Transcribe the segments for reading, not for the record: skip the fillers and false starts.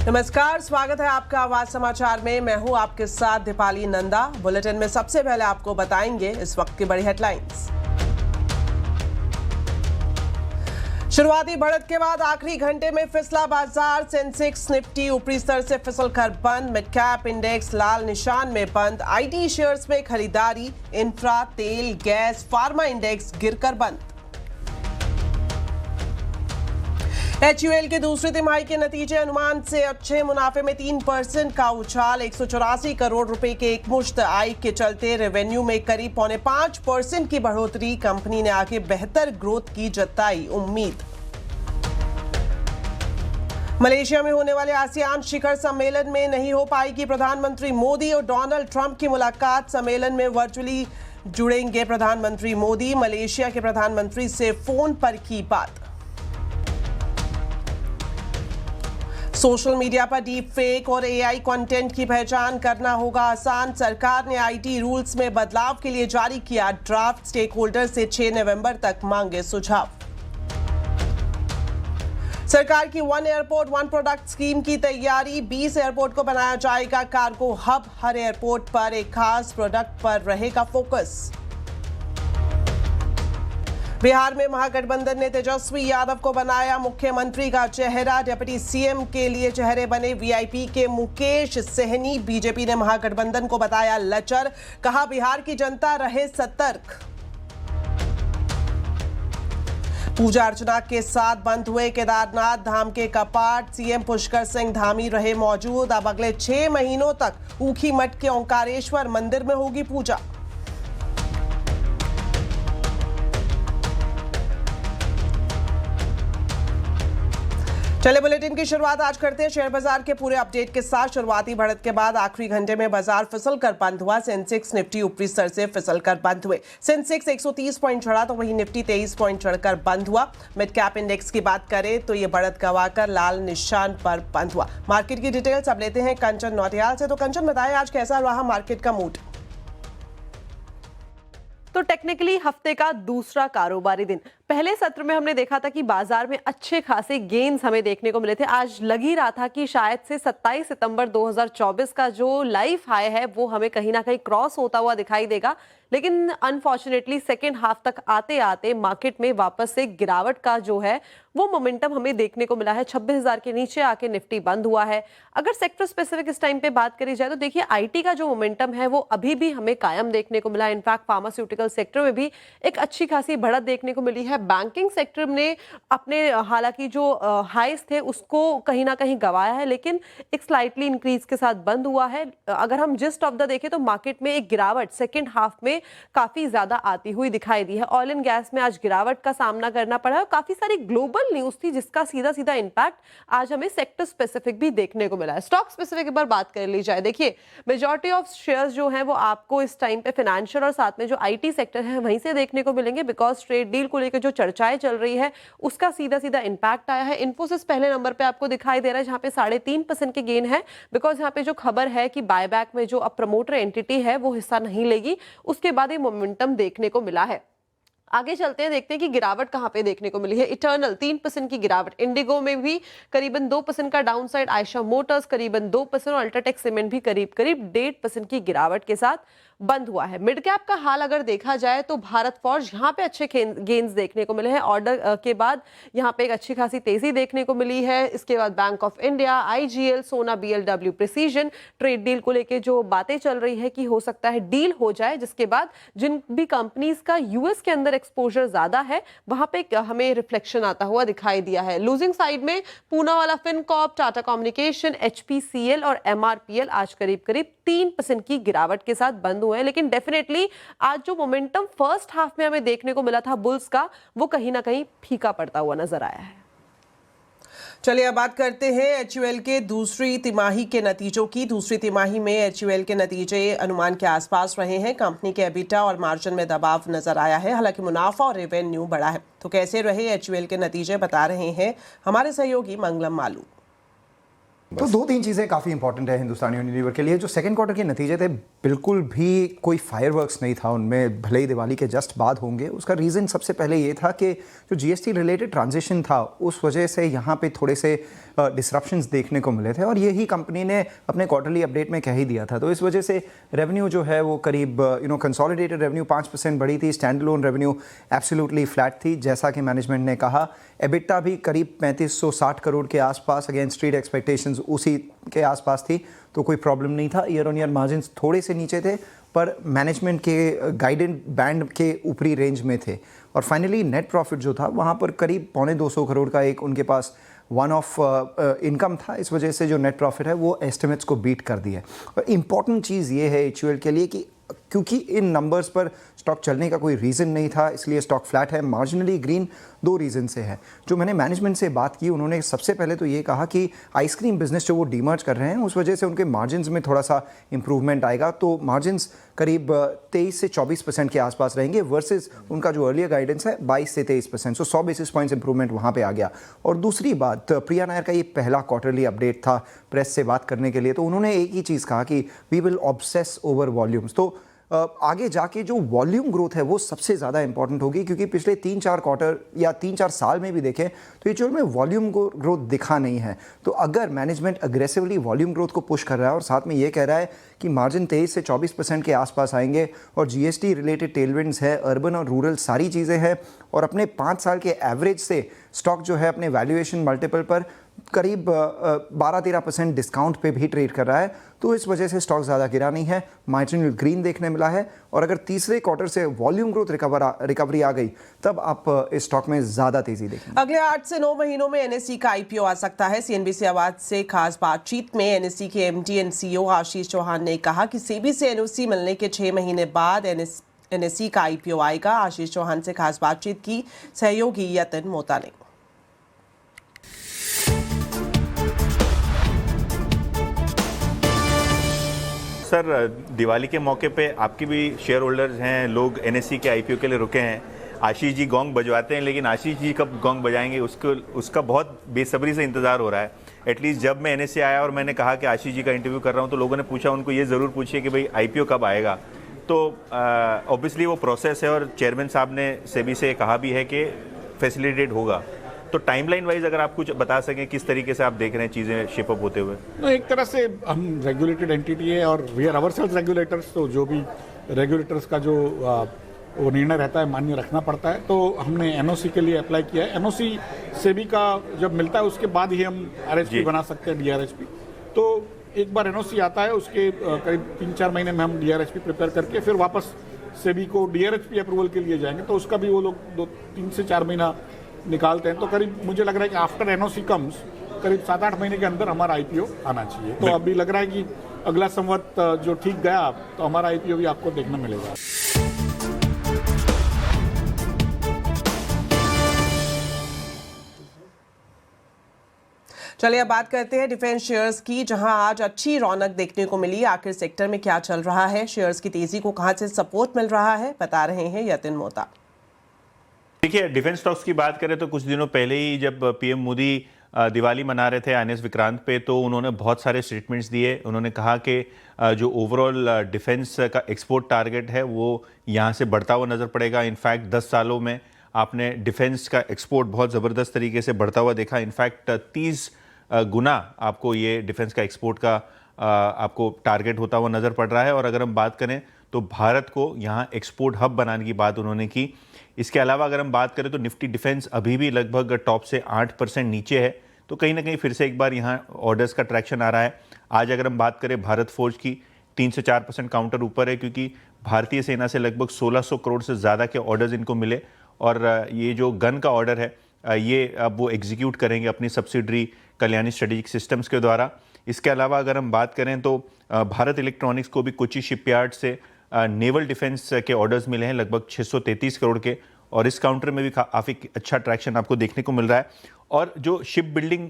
नमस्कार, स्वागत है आपका आवाज समाचार में। मैं हूं आपके साथ दीपाली नंदा। बुलेटिन में सबसे पहले आपको बताएंगे इस वक्त की बड़ी हेडलाइंस। शुरुआती बढ़त के बाद आखिरी घंटे में फिसला बाजार। सेंसेक्स निफ्टी ऊपरी स्तर से फिसल कर बंद। मिड कैप इंडेक्स लाल निशान में बंद। आईटी शेयर्स में खरीदारी। इंफ्रा, तेल, गैस, फार्मा इंडेक्स गिरकर बंद। HUL के दूसरी तिमाही के नतीजे अनुमान से अच्छे। मुनाफे में 3% का उछाल। 184 करोड़ रुपए के एकमुश्त आय के चलते रेवेन्यू में करीब 4.5% की बढ़ोतरी। कंपनी ने आगे बेहतर ग्रोथ की जताई उम्मीद। मलेशिया में होने वाले आसियान शिखर सम्मेलन में नहीं हो पाएगी प्रधानमंत्री मोदी और डोनाल्ड ट्रंप की मुलाकात। सम्मेलन में वर्चुअली जुड़ेंगे प्रधानमंत्री मोदी। मलेशिया के प्रधानमंत्री से फोन पर की बात। सोशल मीडिया पर डीप फेक और AI कंटेंट की पहचान करना होगा आसान। सरकार ने IT रूल्स में बदलाव के लिए जारी किया ड्राफ्ट। स्टेक होल्डर से 6 नवंबर तक मांगे सुझाव। सरकार की one airport one product scheme की तैयारी। 20 एयरपोर्ट को बनाया जाएगा कार्गो हब। हर एयरपोर्ट पर एक खास प्रोडक्ट पर रहेगा फोकस। बिहार में महागठबंधन ने तेजस्वी यादव को बनाया मुख्यमंत्री का चेहरा। डिप्टी CM के लिए चेहरे बने VIP के मुकेश सहनी। बीजेपी ने महागठबंधन को बताया लचर। कहा बिहार की जनता रहे सतर्क। पूजा अर्चना के साथ बंद हुए केदारनाथ धाम के कपाट। CM पुष्कर सिंह धामी रहे मौजूद। अब अगले 6 महीनों तक ऊखी मठ के ओंकारेश्वर मंदिर में होगी पूजा। चले बुलेटिन की शुरुआत आज करते हैं शेयर बाजार के पूरे अपडेट के साथ। शुरुआती बढ़त के बाद आखिरी घंटे में बाजार फिसल कर बंद हुआ। सेंसेक्स निफ्टी ऊपरी स्तर से फिसल कर बंद हुए। सेंसेक्स 130 पॉइंट चढ़ा तो वहीं निफ्टी 23 पॉइंट चढ़कर बंद हुआ। मिड कैप इंडेक्स की बात करें तो ये बढ़त गंवाकर लाल निशान पर बंद हुआ। मार्केट की डिटेल्स अब लेते हैं कंचन नौटियाल से। तो कंचन, बताएं आज कैसा रहा मार्केट का मूड? तो टेक्निकली हफ्ते का दूसरा कारोबारी दिन। पहले सत्र में हमने देखा था कि बाजार में अच्छे खासे गेन्स हमें देखने को मिले थे। आज लग ही रहा था कि शायद से 27 सितंबर 2024 का जो लाइफ हाई है वो हमें कहीं ना कहीं क्रॉस होता हुआ दिखाई देगा, लेकिन अनफॉर्चुनेटली सेकेंड हाफ तक आते आते मार्केट में वापस से गिरावट का जो है वो मोमेंटम हमें देखने को मिला है। 26,000 के नीचे आके निफ्टी बंद हुआ है। अगर सेक्टर स्पेसिफिक इस टाइम पे बात करी जाए तो देखिए IT का जो मोमेंटम है वो अभी भी हमें कायम देखने को मिला है। इनफैक्ट फार्मास्यूटिकल सेक्टर में भी एक अच्छी खासी बढ़त देखने को मिली है। बैंकिंग सेक्टर ने अपने हालांकि जो हाईस थे उसको कहीं ना कहीं गंवाया है, लेकिन एक स्लाइटली इंक्रीज के साथ बंद हुआ है। अगर हम जिस्ट ऑफ द देखें तो मार्केट में एक गिरावट सेकेंड हाफ में काफी ज्यादा आती हुई दिखाई दी है। ऑयल एंड गैस में आज गिरावट का सामना करना पड़ा और काफी सारी ग्लोबल न्यूज थी जिसका सीधा सीधा इंपैक्ट आज हमें सेक्टर स्पेसिफिक भी देखने को मिला है। स्टॉक स्पेसिफिक एक बार बात कर ली जाए, देखिए मेजॉरिटी ऑफ शेयर्स जो हैं वो आपको इस टाइम पे फाइनेंशियल और साथ में जो IT सेक्टर है वहीं से देखने को मिलेंगे, बिकॉज ट्रेड डील को लेकर जो चर्चाएं चल रही है उसका सीधा सीधा इंपैक्ट आया है। इन्फोसिस पहले नंबर पे आपको दिखाई दे रहा है जहां पे 3.5% के गेन है, बिकॉज यहाँ पे जो खबर है कि बायबैक में जो अब प्रमोटर एंटिटी है वो हिस्सा नहीं लेगी, उसके बाद ये मोमेंटम देखने को मिला है। आगे चलते हैं, देखते हैं कि गिरावट कहां पे देखने को मिली है। इटर्नल 3% की गिरावट, इंडिगो में भी करीबन 2% का डाउनसाइड, आयशा मोटर्स करीबन 2% और अल्ट्राटेक सीमेंट भी करीब 1.5% की गिरावट के साथ बंद हुआ है। मिड कैप का हाल अगर देखा जाए तो भारत फॉर्ज यहाँ पे अच्छे गेन्स देखने को मिले हैं। ऑर्डर के बाद यहाँ पे एक अच्छी खासी तेजी देखने को मिली है। इसके बाद बैंक ऑफ इंडिया, IGL, सोना, BLW प्रिसीजन, ट्रेड डील को लेके जो बातें चल रही है कि हो सकता है डील हो जाए, जिसके बाद जिन भी कंपनीज का US के अंदर एक्सपोजर ज्यादा है वहां पे हमें रिफ्लेक्शन आता हुआ दिखाई दिया है। लूजिंग साइड में पूना वाला फिनकॉर्प, टाटा कम्युनिकेशन, HPCL और MRPL आज करीब करीब 3% की गिरावट के साथ बंद हुए हैं। लेकिन डेफिनेटली आज जो मोमेंटम फर्स्ट हाफ में हमें देखने को मिला था बुल्स का, वो कहीं ना कहीं फीका पड़ता हुआ नजर आया है। चलिए अब बात करते हैं HUL के दूसरी तिमाही के नतीजों की। दूसरी तिमाही में HUL के नतीजे अनुमान के आसपास रहे हैं। कंपनी के EBITDA और मार्जिन में दबाव नजर आया है, हालांकि मुनाफा और रेवेन्यू बढ़ा है। तो कैसे रहे HUL के नतीजे, बता रहे हैं हमारे सहयोगी मंगलम मालू। तो दो तीन चीज़ें काफ़ी इंपॉर्टेंट है हिंदुस्तान यूनिलीवर के लिए। जो सेकंड क्वार्टर के नतीजे थे, बिल्कुल भी कोई फायरवर्क्स नहीं था उनमें, भले ही दिवाली के जस्ट बाद होंगे। उसका रीज़न सबसे पहले ये था कि जो जीएसटी रिलेटेड ट्रांजिशन था, उस वजह से यहाँ पे थोड़े से डिसरप्शंस देखने को मिले थे, और यही कंपनी ने अपने क्वार्टरली अपडेट में कह ही दिया था। तो इस वजह से रेवेन्यू जो है वो करीब कंसोलिडेटेड रेवेन्यू 5% बढ़ी थी, stand alone revenue absolutely flat थी जैसा कि मैनेजमेंट ने कहा। एबिटा भी करीब 3560 करोड़ के आसपास, अगेंस्ट स्ट्रीट एक्सपेक्टेशंस उसी के आसपास थी, तो कोई प्रॉब्लम नहीं था। ईयर ऑन ईयर मार्जिन्स थोड़े से नीचे थे, पर मैनेजमेंट के गाइडेड बैंड के ऊपरी रेंज में थे। और फाइनली नेट प्रॉफिट जो था वहाँ पर करीब 250 करोड़ का एक उनके पास वन ऑफ इनकम था। इस वजह से जो नेट प्रॉफिट है वो एस्टिमेट्स को बीट कर दिया है। और इम्पॉर्टेंट चीज़ ये है HUL के लिए कि क्योंकि इन नंबर्स पर स्टॉक चलने का कोई रीज़न नहीं था, इसलिए स्टॉक फ्लैट है, मार्जिनली ग्रीन। दो रीज़न से है। जो मैंने मैनेजमेंट से बात की, उन्होंने सबसे पहले तो ये कहा कि आइसक्रीम बिजनेस जो वो डीमर्ज कर रहे हैं, उस वजह से उनके मार्जिन्स में थोड़ा सा इंप्रूवमेंट आएगा। तो मार्जिन्स करीब 23 से 24% के आसपास रहेंगे, वर्सेस उनका जो अर्लियर गाइडेंस है 22 से 23%। सो 100 बेसिस पॉइंट्स इंप्रूवमेंट वहाँ पे आ गया। और दूसरी बात, प्रिया नायर का ये पहला क्वार्टरली अपडेट था प्रेस से बात करने के लिए, तो उन्होंने एक ही चीज़ कहा कि we will obsess over volumes. तो आगे जाके जो वॉल्यूम ग्रोथ है वो सबसे ज़्यादा इंपॉर्टेंट होगी, क्योंकि पिछले 3-4 क्वार्टर या 3-4 साल में भी देखें तो HUL में वॉल्यूम ग्रोथ दिखा नहीं है। तो अगर मैनेजमेंट अग्रेसिवली वॉल्यूम ग्रोथ को पुश कर रहा है और साथ में ये कह रहा है कि मार्जिन 23 से 24% के आसपास आएंगे, और GST रिलेटेड टेलविंड्स है, अर्बन और रूरल सारी चीज़ें हैं, और अपने 5 साल के एवरेज से स्टॉक जो है अपने वैल्यूएशन मल्टीपल पर करीब 12-13% डिस्काउंट पे भी ट्रेड कर रहा है, तो इस वजह से स्टॉक ज़्यादा गिरा नहीं है, मार्जिनल ग्रीन देखने मिला है। और अगर तीसरे क्वार्टर से वॉल्यूम ग्रोथ रिकवरी आ गई, तब आप इस स्टॉक में ज़्यादा तेज़ी देखेंगे। अगले 8 से 9 महीनों में NSE का IPO आ सकता है। CNBC आवाज से खास बातचीत में NSE के MD and CEO Ashish Chauhan ने कहा कि SEBI से NOC मिलने के 6 महीने बाद NSE का IPO आएगा। आशीष चौहान से खास बातचीत की सहयोगी यतिन मोता ने। सर, दिवाली के मौके पे आपके भी शेयर होल्डर्स हैं, लोग NSE के IPO के लिए रुके हैं। आशीष जी गोंग बजवाते हैं, लेकिन आशीष जी कब गोंग बजाएंगे उसका बहुत बेसब्री से इंतज़ार हो रहा है। एटलीस्ट जब मैं NSE आया और मैंने कहा कि आशीष जी का इंटरव्यू कर रहा हूँ, तो लोगों ने पूछा उनको ये ज़रूर पूछिए कि भाई IPO कब आएगा। तो ऑब्वियसली वो प्रोसेस है, और चेयरमैन साहब ने SEBI से कहा भी है कि फैसिलिटेट होगा। तो टाइमलाइन वाइज अगर आप कुछ बता सकें, किस तरीके से आप देख रहे हैं चीज़ें शेप अप होते हुए? no, एक तरह से हम रेगुलेटेड एंटिटी है और वी आर अवरसेल्व्स रेगुलेटर्स, तो जो भी रेगुलेटर्स का जो वो निर्णय रहता है मान्य रखना पड़ता है। तो हमने NOC के लिए अप्लाई किया है। NOC SEBI का जब मिलता है उसके बाद ही हम RHP बना सकते हैं, DRHP। तो एक बार NOC आता है, उसके करीब 3-4 महीने में हम DRHP प्रिपेयर करके फिर वापस SEBI को DRHP अप्रूवल के लिए जाएंगे। तो उसका भी वो लोग 3 से 4 महीना निकालते हैं। तो करीब मुझे लग रहा है कि आफ्टर NOC कम्स करीब 7-8 महीने के अंदर हमारा IPO आना चाहिए। तो अभी लग रहा है कि अगला संवत जो ठीक गया, तो हमारा IPO भी आपको देखने मिलेगा। चलिए अब बात करते हैं डिफेंस शेयर्स की, जहां आज अच्छी रौनक देखने को मिली। आखिर सेक्टर में क्या चल रहा है, शेयर्स की तेजी को कहां से सपोर्ट मिल रहा है, बता रहे हैं यतिन मोता। देखिए, डिफेंस स्टॉक्स की बात करें तो कुछ दिनों पहले ही जब PM मोदी दिवाली मना रहे थे INS विक्रांत पे, तो उन्होंने बहुत सारे स्टेटमेंट्स दिए। उन्होंने कहा कि जो ओवरऑल डिफेंस का एक्सपोर्ट टारगेट है वो यहाँ से बढ़ता हुआ नज़र पड़ेगा। इनफैक्ट 10 सालों में आपने डिफेंस का एक्सपोर्ट बहुत ज़बरदस्त तरीके से बढ़ता हुआ देखा। इनफैक्ट 30 गुना आपको ये डिफेंस का एक्सपोर्ट का आपको टारगेट होता हुआ नज़र पड़ रहा है। और अगर हम बात करें तो भारत को यहाँ एक्सपोर्ट हब बनाने की बात उन्होंने की। इसके अलावा अगर हम बात करें तो निफ्टी डिफेंस अभी भी लगभग टॉप से 8% नीचे है, तो कहीं ना कहीं फिर से एक बार यहाँ ऑर्डर्स का ट्रैक्शन आ रहा है। आज अगर हम बात करें भारत फोर्ज की, 3 से 4% काउंटर ऊपर है, क्योंकि भारतीय सेना से लगभग 1600 करोड़ से ज़्यादा के ऑर्डर्स इनको मिले। और ये जो गन का ऑर्डर है ये अब वो एग्जीक्यूट करेंगे अपनी सब्सिडरी कल्याणी स्ट्रेटेजिक सिस्टम्स के द्वारा। इसके अलावा अगर हम बात करें तो भारत इलेक्ट्रॉनिक्स को भी कोची शिपयार्ड से नेवल डिफेंस के ऑर्डर्स मिले हैं लगभग 633 करोड़ के, और इस काउंटर में भी काफ़ी अच्छा ट्रैक्शन आपको देखने को मिल रहा है। और जो शिप बिल्डिंग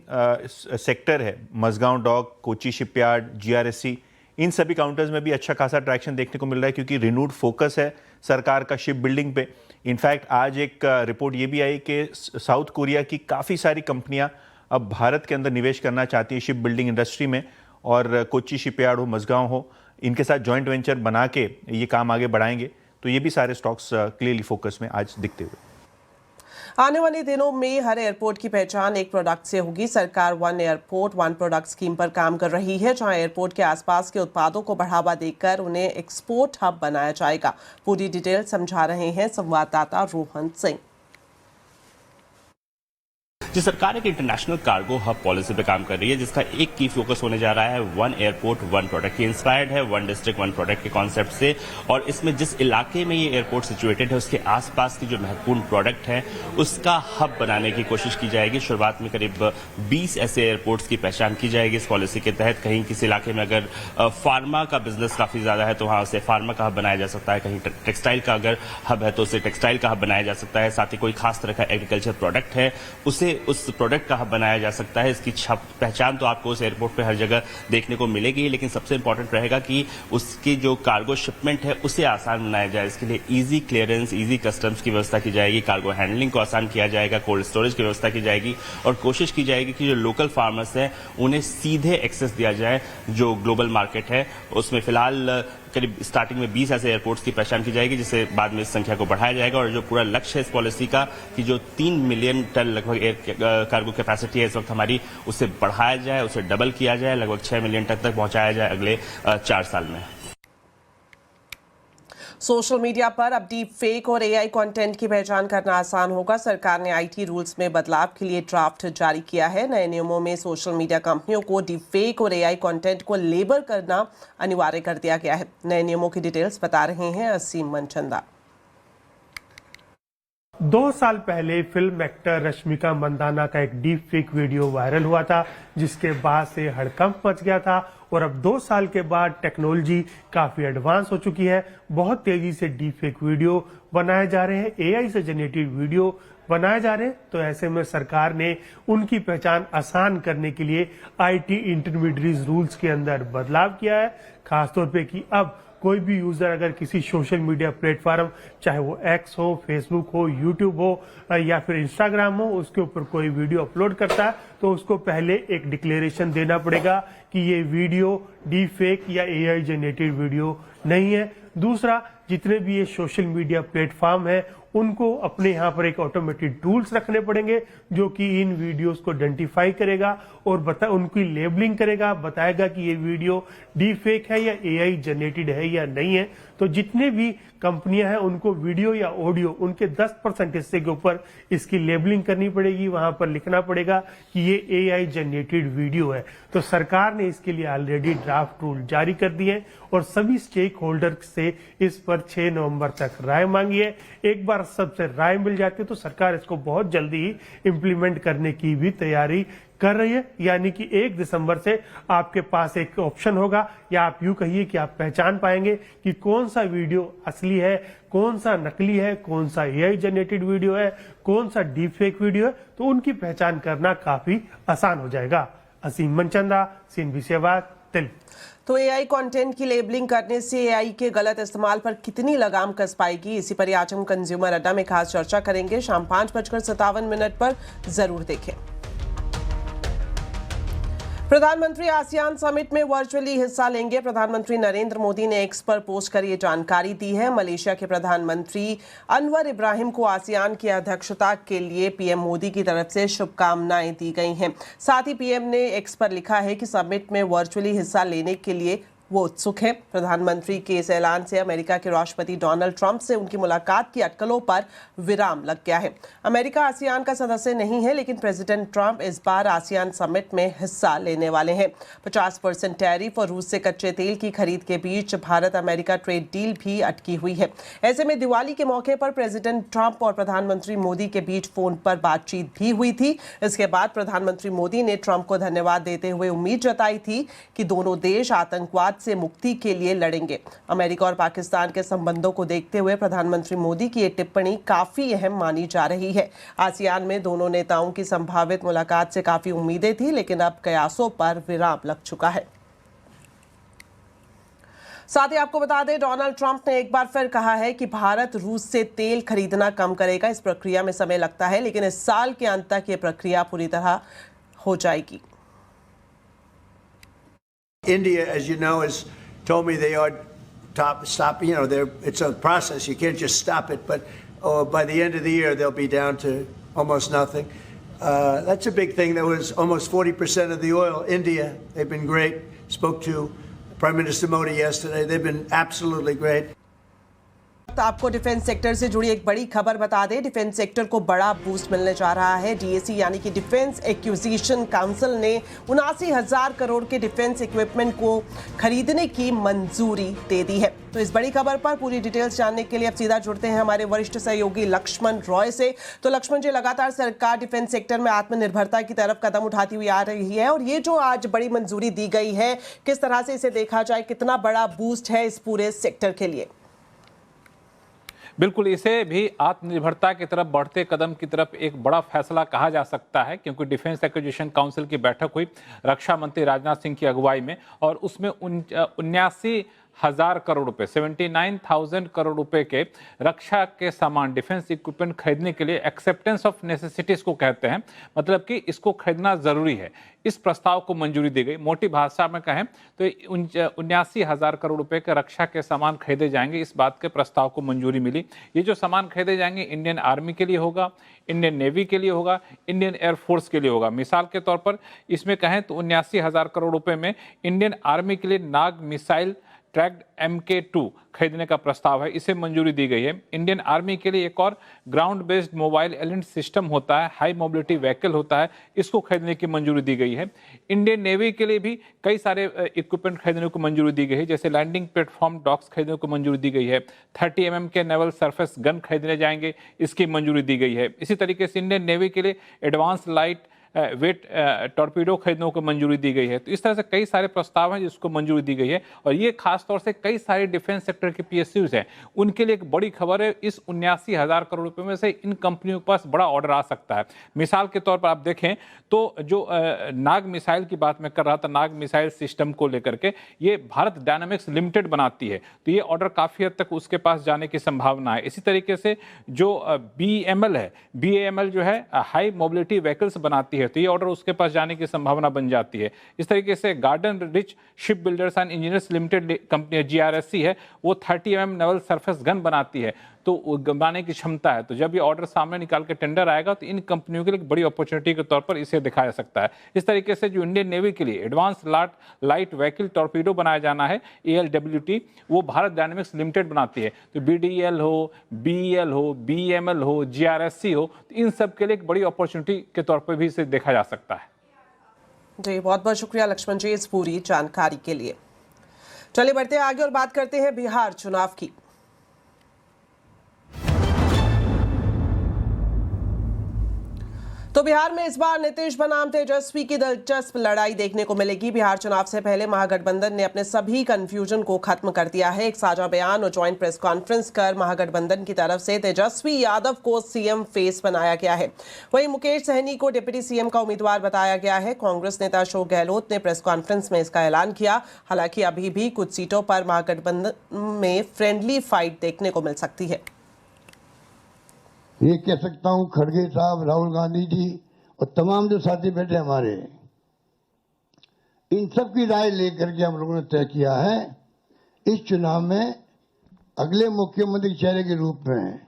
सेक्टर है, Mazagon dock, Kochi shipyard, GRSC, इन सभी काउंटर्स में भी अच्छा खासा ट्रैक्शन देखने को मिल रहा है, क्योंकि रिन्यूड फोकस है सरकार का शिप बिल्डिंग पे। इनफैक्ट आज एक रिपोर्ट ये भी आई कि साउथ कोरिया की काफ़ी सारी कंपनियां अब भारत के अंदर निवेश करना चाहती है शिप बिल्डिंग इंडस्ट्री में, और कोच्चि शिपयार्ड हो, मझगांव हो, इनके साथ जॉइंट वेंचर बना के ये काम आगे बढ़ाएंगे। तो ये भी सारे स्टॉक्स क्लियरली फोकस में आज दिखते हुए। आने वाले दिनों में हर एयरपोर्ट की पहचान एक प्रोडक्ट से होगी। सरकार one airport one product scheme पर काम कर रही है, जहां एयरपोर्ट के आसपास के उत्पादों को बढ़ावा देकर उन्हें एक्सपोर्ट हब बनाया जाएगा। पूरी डिटेल समझा रहे हैं संवाददाता रोहन सिंह। जी, सरकार एक इंटरनेशनल कार्गो हब पॉलिसी पे काम कर रही है, जिसका एक की फोकस होने जा रहा है वन एयरपोर्ट वन प्रोडक्ट। ये इंस्पायर्ड है वन डिस्ट्रिक्ट वन प्रोडक्ट के कॉन्सेप्ट से, और इसमें जिस इलाके में ये एयरपोर्ट सिचुएटेड है उसके आसपास की जो महत्वपूर्ण प्रोडक्ट है उसका हब बनाने की कोशिश की जाएगी। शुरुआत में करीब 20 ऐसे एयरपोर्ट्स की पहचान की जाएगी इस पॉलिसी के तहत। कहीं किसी इलाके में अगर फार्मा का बिजनेस काफी ज्यादा है तो वहां उसे फार्मा का हब बनाया जा सकता है, कहीं टेक्सटाइल का अगर हब है तो उसे टेक्सटाइल का हब बनाया जा सकता है, साथ ही कोई खास तरह का एग्रीकल्चर प्रोडक्ट है उसे उस प्रोडक्ट का हब बनाया जा सकता है। इसकी पहचान तो आपको उस एयरपोर्ट पे हर जगह देखने को मिलेगी, लेकिन सबसे इंपॉर्टेंट रहेगा कि उसकी जो कार्गो शिपमेंट है उसे आसान बनाया जाए। इसके लिए इजी क्लियरेंस, इजी कस्टम्स की व्यवस्था की जाएगी, कार्गो हैंडलिंग को आसान किया जाएगा, कोल्ड स्टोरेज की व्यवस्था की जाएगी, और कोशिश की जाएगी कि जो लोकल फार्मर्स हैं उन्हें सीधे एक्सेस दिया जाए जो ग्लोबल मार्केट है उसमें। फिलहाल करीब स्टार्टिंग में 20 ऐसे एयरपोर्ट्स की पहचान की जाएगी, जिससे बाद में इस संख्या को बढ़ाया जाएगा। और जो पूरा लक्ष्य है इस पॉलिसी का कि जो 3 मिलियन टन लगभग एयर कार्गो कैपेसिटी है इस वक्त हमारी, उसे बढ़ाया जाए, उसे डबल किया जाए, लगभग 6 मिलियन टन तक पहुंचाया जाए अगले 4 साल में। सोशल मीडिया पर अब डीप फेक और एआई कंटेंट की पहचान करना आसान होगा। सरकार ने आईटी रूल्स में बदलाव के लिए ड्राफ्ट जारी किया है। नए नियमों में सोशल मीडिया कंपनियों को डीप फेक और एआई कंटेंट को लेबल करना अनिवार्य कर दिया गया है। नए नियमों की डिटेल्स बता रहे हैं असीम मनचंदा। 2 साल पहले फिल्म एक्टर रश्मिका मंदाना का एक डीप फेक वीडियो वायरल हुआ था, जिसके बाद से हड़कंप मच गया था। और अब 2 साल के बाद टेक्नोलॉजी काफी एडवांस हो चुकी है, बहुत तेजी से डीप फेक वीडियो बनाए जा रहे हैं, एआई से जनरेटेड वीडियो बनाए जा रहे हैं। तो ऐसे में सरकार ने उनकी पहचान आसान करने के लिए आईटी इंटरमीडिएट रूल्स के अंदर बदलाव किया है। खासतौर पे कि अब कोई भी यूजर अगर किसी सोशल मीडिया प्लेटफॉर्म, चाहे वो एक्स हो, फेसबुक हो, यूट्यूब हो या फिर इंस्टाग्राम हो, उसके ऊपर कोई वीडियो अपलोड करता है तो उसको पहले एक डिक्लेरेशन देना पड़ेगा कि ये वीडियो डीप फेक या एआई जनरेटेड वीडियो नहीं है। दूसरा, जितने भी ये सोशल मीडिया प्लेटफॉर्म है उनको अपने यहाँ पर एक ऑटोमेटेड टूल्स रखने पड़ेंगे जो कि इन वीडियोस को आइडेंटिफाई करेगा और उनकी लेबलिंग करेगा, बताएगा कि ये वीडियो डीप फेक है या एआई जनरेटेड है या नहीं है। तो जितने भी कंपनियां हैं उनको वीडियो या ऑडियो उनके 10% हिस्से के ऊपर इसकी लेबलिंग करनी पड़ेगी, वहां पर लिखना पड़ेगा कि ये एआई जनरेटेड वीडियो है। तो सरकार ने इसके लिए ऑलरेडी ड्राफ्ट रूल जारी कर दिए और सभी स्टेक होल्डर से इस पर 6 नवंबर तक राय मांगी है। एक बार सबसे राय मिल जाती है तो सरकार इसको बहुत जल्दी ही इम्प्लीमेंट करने की भी तैयारी कर रही है। यानी कि 1 दिसंबर से आपके पास एक ऑप्शन होगा, या आप यूं कहिए कि आप पहचान पाएंगे कि कौन सा वीडियो असली है, कौन सा नकली है, कौन सा एआई जनरेटेड वीडियो है, कौन सा डीप फेक वीडियो है। तो उनकी पहचान करना काफी आसान हो जाएगा। असीम मनचंदा, CNBC आवाज, दिल्ली। तो एआई कंटेंट की लेबलिंग करने से एआई के गलत इस्तेमाल पर कितनी लगाम कस पाएगी, इसी पर आज हम कंज्यूमर अड्डा में खास चर्चा करेंगे। शाम 5:57 पर जरूर देखें। प्रधानमंत्री आसियान समिट में वर्चुअली हिस्सा लेंगे। प्रधानमंत्री नरेंद्र मोदी ने एक्स पर पोस्ट कर ये जानकारी दी है। मलेशिया के प्रधानमंत्री अनवर इब्राहिम को आसियान की अध्यक्षता के लिए पीएम मोदी की तरफ से शुभकामनाएं दी गई हैं। साथ ही पीएम ने एक्स पर लिखा है कि समिट में वर्चुअली हिस्सा लेने के लिए वो उत्सुक है। प्रधानमंत्री के इस ऐलान से अमेरिका के राष्ट्रपति डोनाल्ड ट्रंप से उनकी मुलाकात की अटकलों पर विराम लग गया है। अमेरिका आसियान का सदस्य नहीं है, लेकिन प्रेसिडेंट ट्रंप इस बार आसियान समिट में हिस्सा लेने वाले हैं। 50% टैरिफ और रूस से कच्चे तेल की खरीद के बीच भारत अमेरिका ट्रेड डील भी अटकी हुई है। ऐसे में दिवाली के मौके पर प्रेसिडेंट ट्रंप और प्रधानमंत्री मोदी के बीच फोन पर बातचीत भी हुई थी। इसके बाद प्रधानमंत्री मोदी ने ट्रंप को धन्यवाद देते हुए उम्मीद जताई थी कि दोनों देश आतंकवाद से मुक्ति के लिए लड़ेंगे। अमेरिका और पाकिस्तान के संबंधों को देखते हुए प्रधानमंत्री मोदी की ये टिप्पणी काफी अहम मानी जा रही है। आसियान में दोनों नेताओं की संभावित मुलाकात से काफी उम्मीदें थी, लेकिन अब कयासों पर विराम लग चुका है। साथ ही आपको बता दें, डोनाल्ड ट्रंप ने एक बार फिर कहा है कि भारत रूस से तेल खरीदना कम करेगा। इस प्रक्रिया में समय लगता है, लेकिन इस साल के अंत तक ये प्रक्रिया पूरी तरह हो जाएगी। India, as you know, has told me they are stop. You know, it's a process. You can't just stop it. But by the end of the year, they'll be down to almost nothing. That's a big thing. There was almost 40% of the oil. India, they've been great. Spoke to Prime Minister Modi yesterday. They've been absolutely great. आपको defence sector से जुड़ी एक बड़ी खबर बता दें। Defence sector को बड़ा बूस्ट मिलने जा रहा है। डीएसी यानी कि डिफेंस एक्विजिशन काउंसिल ने 79,000 करोड़ के डिफेंस इक्विपमेंट को खरीदने की मंजूरी दे दी है। तो इस बड़ी खबर पर पूरी डिटेल्स जानने के लिए अब सीधा जुड़ते हैं हमारे वरिष्ठ सहयोगी लक्ष्मण रॉय से। तो लक्ष्मण जी, लगातार सरकार डिफेंस सेक्टर में आत्मनिर्भरता की तरफ कदम उठाती हुई आ रही है और ये जो आज बड़ी मंजूरी दी गई है, किस तरह से इसे देखा जाए, कितना बड़ा बूस्ट है इस पूरे सेक्टर के लिए? बिल्कुल, इसे भी आत्मनिर्भरता की तरफ बढ़ते कदम की तरफ एक बड़ा फैसला कहा जा सकता है, क्योंकि डिफेंस एक्विजिशन काउंसिल की बैठक हुई रक्षा मंत्री राजनाथ सिंह की अगुवाई में और उसमें 79,000 करोड़ रुपए 79,000 करोड़ रुपए के रक्षा के सामान डिफेंस इक्विपमेंट खरीदने के लिए एक्सेप्टेंस ऑफ नेसेसिटीज को कहते हैं, मतलब कि इसको खरीदना जरूरी है। इस प्रस्ताव को मंजूरी दी गई। मोटी भाषा में कहें तो 79,000 करोड़ रुपए के रक्षा के सामान खरीदे जाएंगे, इस बात के प्रस्ताव को मंजूरी मिली। ये जो सामान खरीदे जाएंगे इंडियन आर्मी के लिए होगा, इंडियन नेवी के लिए होगा, इंडियन एयरफोर्स के लिए होगा। मिसाल के तौर पर इसमें कहें तो 79,000 करोड़ रुपए में इंडियन आर्मी के लिए नाग मिसाइल ट्रैक्ड MK2 खरीदने का प्रस्ताव है, इसे मंजूरी दी गई है। इंडियन आर्मी के लिए एक और ground based mobile element system होता है, हाई मोबिलिटी व्हीकल होता है, इसको खरीदने की मंजूरी दी गई है। इंडियन नेवी के लिए भी कई सारे इक्विपमेंट खरीदने को मंजूरी दी गई है, जैसे लैंडिंग प्लेटफॉर्म डॉक्स खरीदने को मंजूरी दी गई है। 30 mm के नेवल सरफेस गन खरीदने जाएंगे, इसकी मंजूरी दी गई है। इसी तरीके से इंडियन नेवी के लिए एडवांस लाइट वेट टॉर्पीडो खरीदने को मंजूरी दी गई है। तो इस तरह से कई सारे प्रस्ताव हैं जिसको मंजूरी दी गई है और ये खास तौर से कई सारे डिफेंस सेक्टर के PSUs हैं, उनके लिए एक बड़ी खबर है। इस 79,000 करोड़ रुपए में से इन कंपनियों के पास बड़ा ऑर्डर आ सकता है। मिसाल के तौर पर आप देखें तो जो नाग मिसाइल की बात मैं कर रहा था, नाग मिसाइल सिस्टम को लेकर के ये भारत डायनामिक्स लिमिटेड बनाती है, तो ये ऑर्डर काफ़ी हद तक उसके पास जाने की संभावना है। इसी तरीके से जो BAML है, BAML जो है हाई मोबिलिटी व्हीकल्स बनाती है, तो ये ऑर्डर उसके पास जाने की संभावना बन जाती है। इस तरीके से garden rich ship builders and engineers limited company GRSC है, वो 30 mm नेवल सरफेस गन बनाती है, तो बनाने की क्षमता है। तो जब ये ऑर्डर सामने निकाल के टेंडर आएगा तो इन कंपनियों के लिए एक बड़ी अपॉर्चुनिटी के तौर पर इसे दिखाया जा सकता है। इस तरीके से जो इंडियन नेवी के लिए एडवांस लाइट व्हीकल टॉर्पीडो बनाया जाना है, ALWT, वो भारत डायनामिक्स लिमिटेड बनाती है। तो BDL हो, BEL हो, BML हो, GRSC हो, तो इन सब के लिए एक बड़ी अपॉर्चुनिटी के तौर पर भी इसे देखा जा सकता है। जी, बहुत बहुत शुक्रिया लक्ष्मण जी इस पूरी जानकारी के लिए। चलिए बढ़ते हैं आगे और बात करते हैं बिहार चुनाव की। तो बिहार में इस बार नीतीश बनाम तेजस्वी की दिलचस्प लड़ाई देखने को मिलेगी। बिहार चुनाव से पहले महागठबंधन ने अपने सभी कंफ्यूजन को खत्म कर दिया है। एक साझा बयान और ज्वाइंट प्रेस कॉन्फ्रेंस कर महागठबंधन की तरफ से तेजस्वी यादव को सीएम फेस बनाया गया है। वहीं मुकेश सहनी को डिप्टी सीएम का उम्मीदवार बताया गया है। कांग्रेस नेता अशोक गहलोत ने प्रेस कॉन्फ्रेंस में इसका ऐलान किया। हालांकि अभी भी कुछ सीटों पर महागठबंधन में फ्रेंडली फाइट देखने को मिल सकती है। ये कह सकता हूं, खड़गे साहब, राहुल गांधी जी और तमाम जो साथी बैठे हमारे, इन सब की राय लेकर के हम लोगों ने तय किया है इस चुनाव में अगले मुख्यमंत्री के चेहरे के रूप में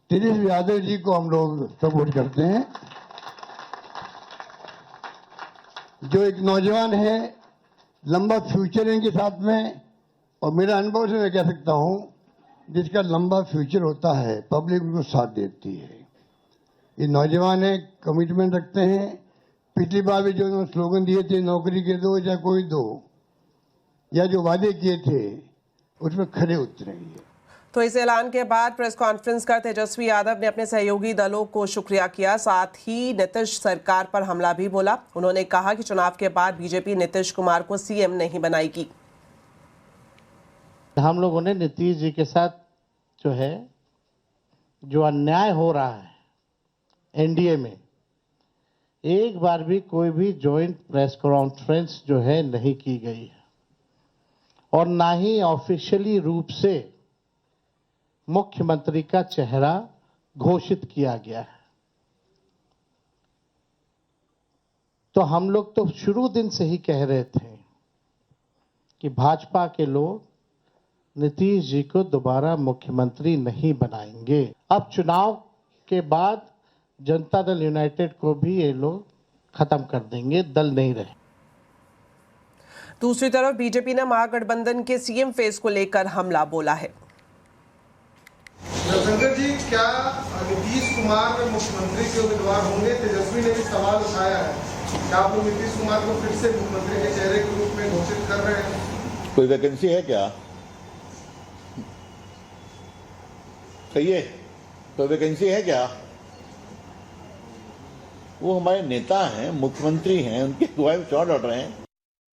तेजस्वी यादव जी को हम लोग सपोर्ट करते हैं। जो एक नौजवान है, लंबा फ्यूचर इनके साथ में, और मेरा अनुभव से मैं कह सकता हूं जिसका लंबा फ्यूचर होता है पब्लिक उनको साथ देती है। ये नौजवान है, कमिटमेंट रखते हैं। पिछली बार भी जो उन्होंने स्लोगन दिए थे, नौकरी के दो या कोई दो, या जो वादे किए थे उसमें खरे उतरेंगे। तो इस ऐलान के बाद प्रेस कॉन्फ्रेंस कर तेजस्वी यादव ने अपने सहयोगी दलों को शुक्रिया किया, साथ ही नीतीश सरकार पर हमला भी बोला। उन्होंने कहा कि चुनाव के बाद बीजेपी नीतीश कुमार को सीएम नहीं बनाएगी। हम लोगों ने नीतीश जी के साथ जो है, जो अन्याय हो रहा है एनडीए में, एक बार भी कोई भी जॉइंट प्रेस कॉन्फ्रेंस जो है नहीं की गई है और ना ही ऑफिशियली रूप से मुख्यमंत्री का चेहरा घोषित किया गया है। तो हम लोग तो शुरू दिन से ही कह रहे थे कि भाजपा के लोग नीतीश जी को दोबारा मुख्यमंत्री नहीं बनाएंगे। अब चुनाव के बाद जनता दल यूनाइटेड को भी ये लोग खत्म कर देंगे, दल नहीं रहे। दूसरी तरफ बीजेपी ने महागठबंधन के सीएम फेस को लेकर हमला बोला है। रविशंकर जी, क्या नीतीश कुमार मुख्यमंत्री के उम्मीदवार होंगे? तेजस्वी ने भी सवाल उठाया है, क्या आप लोग नीतीश कुमार को फिर से मुख्यमंत्री के चेहरे के रूप में घोषित कर रहे हैं? कोई वैकेंसी है क्या? कहिए, कोई वैकेंसी है क्या? वो हमारे नेता हैं, मुख्यमंत्री हैं, उनकी अगुवाई में चुनाव लड़ रहे हैं।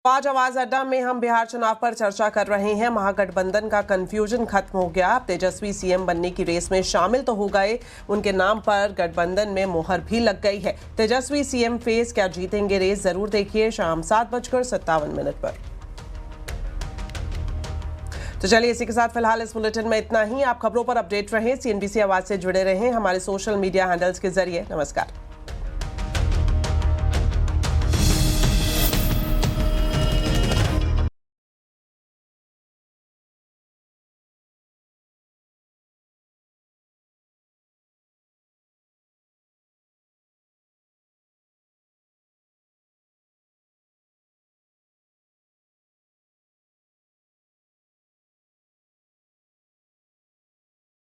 आज आवाज अड्डा में हम बिहार चुनाव पर चर्चा कर रहे हैं। महागठबंधन का कंफ्यूजन खत्म हो गया। तेजस्वी सीएम बनने की रेस में शामिल तो हो गए, उनके नाम पर गठबंधन में मोहर भी लग गई है। तेजस्वी सीएम फेस क्या जीतेंगे रेस? जरूर देखिए शाम 7:57 पर। तो चलिए इसी के साथ फिलहाल इस बुलेटिन में इतना ही। आप खबरों पर अपडेट रहें, CNBC आवाज से जुड़े रहें हमारे सोशल मीडिया हैंडल्स के जरिए। नमस्कार।